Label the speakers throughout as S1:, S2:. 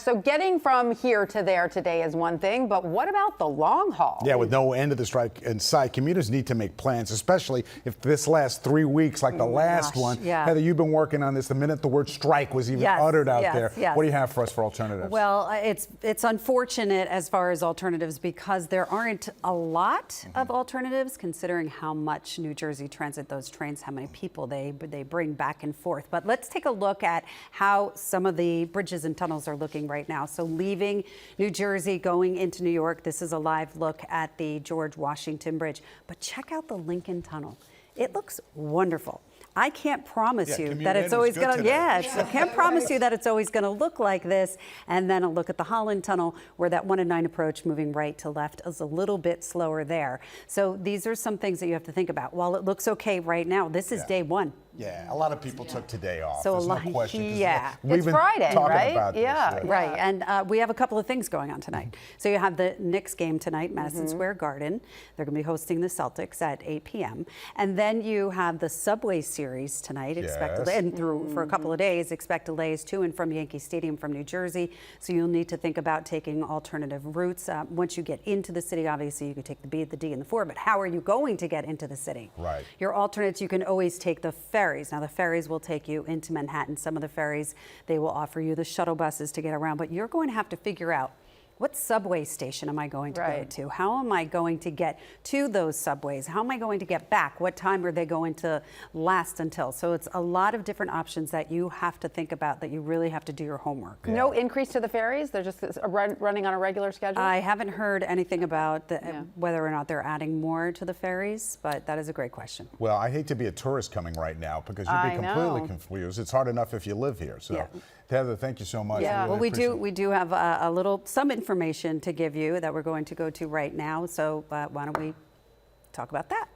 S1: So getting from here to there today is one thing, but what about the long haul?
S2: Yeah, with no end of the strike in sight, commuters need to make plans, especially if this lasts 3 weeks like the last one.
S3: Yeah.
S2: Heather, you've been working on this the minute the word strike was even uttered out there.
S3: Yes.
S2: What do you have for us for alternatives?
S3: Well, it's unfortunate as far as alternatives because there aren't a lot of alternatives considering how much New Jersey Transit, those trains, how many people they bring back and forth. But let's take a look at how some of the bridges and tunnels are looking right now. So leaving New Jersey, going into New York, this is a live look at the George Washington Bridge. But check out the Lincoln Tunnel. It looks wonderful. I can't promise you that it's always going to, I can't promise you that it's always going to look like this. And then a look at the Holland Tunnel where that 1 and 9 approach moving right to left is a little bit slower there. So these are some things that you have to think about. While it looks okay right now, this is day one.
S2: Yeah, a lot of people took today off.
S3: So
S2: There's
S3: a lot,
S2: no question.
S1: It's Friday, right?
S2: About this,
S3: Right. And we have a couple of things going on tonight. So you have the Knicks game tonight, Madison Square Garden. They're going to be hosting the Celtics at 8 p.m. And then you have the Subway Series tonight. And through for a couple of days, expect delays to and from Yankee Stadium from New Jersey. So you'll need to think about taking alternative routes. Once you get into the city, obviously you could take the B, the D, and the 4. But how are you going to get into the city?
S2: Right.
S3: Your alternates, you can always take the ferries. Now the ferries will take you into Manhattan. Some of the ferries, they will offer you the shuttle buses to get around, but you're going to have to figure out what subway station am I going to go to? How am I going to get to those subways? How am I going to get back? What time are they going to last until? So it's a lot of different options that you have to think about, that you really have to do your homework.
S1: Yeah. No increase to the ferries? They're just running on a regular schedule?
S3: I haven't heard anything about whether or not they're adding more to the ferries, but that is a great question.
S2: Well, I hate to be a tourist coming right now because you'd be completely confused. It's hard enough if you live here. So, Heather, thank you so much.
S3: Yeah, really we do have some information to give you that we're going to go to right now. So why don't we talk about that?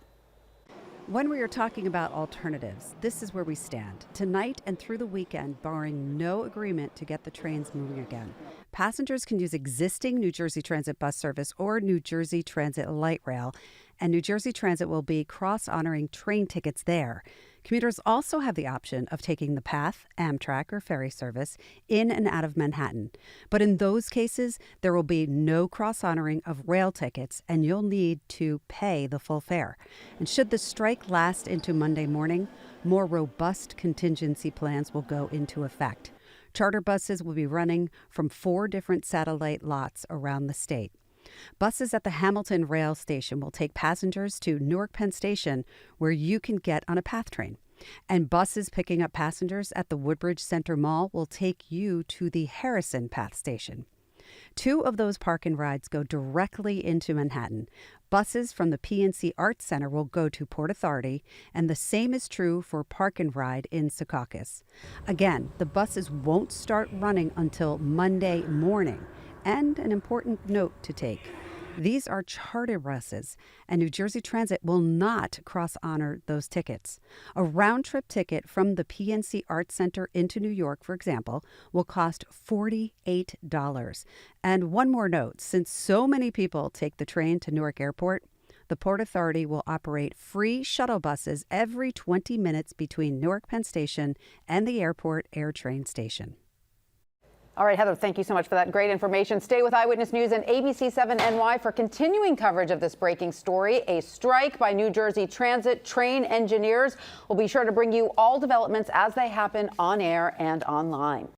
S3: When we are talking about alternatives, this is where we stand. Tonight and through the weekend, barring no agreement to get the trains moving again, passengers can use existing New Jersey Transit bus service or New Jersey Transit light rail, and New Jersey Transit will be cross-honoring train tickets there. Commuters also have the option of taking the PATH, Amtrak, or ferry service in and out of Manhattan. But in those cases, there will be no cross-honoring of rail tickets, and you'll need to pay the full fare. And should the strike last into Monday morning, more robust contingency plans will go into effect. Charter buses will be running from 4 different satellite lots around the state. Buses at the Hamilton Rail Station will take passengers to Newark Penn Station, where you can get on a PATH train. And buses picking up passengers at the Woodbridge Center Mall will take you to the Harrison PATH Station. 2 of those park and rides go directly into Manhattan. Buses from the PNC Arts Center will go to Port Authority, and the same is true for Park and Ride in Secaucus. Again, the buses won't start running until Monday morning. And an important note to take. These are charter buses, and New Jersey Transit will not cross-honor those tickets. A round-trip ticket from the PNC Arts Center into New York, for example, will cost $48. And one more note, since so many people take the train to Newark Airport, the Port Authority will operate free shuttle buses every 20 minutes between Newark Penn Station and the airport AirTrain station.
S1: All right, Heather, thank you so much for that great information. Stay with Eyewitness News and ABC7 NY for continuing coverage of this breaking story. A strike by New Jersey Transit train engineers. We'll be sure to bring you all developments as they happen on air and online.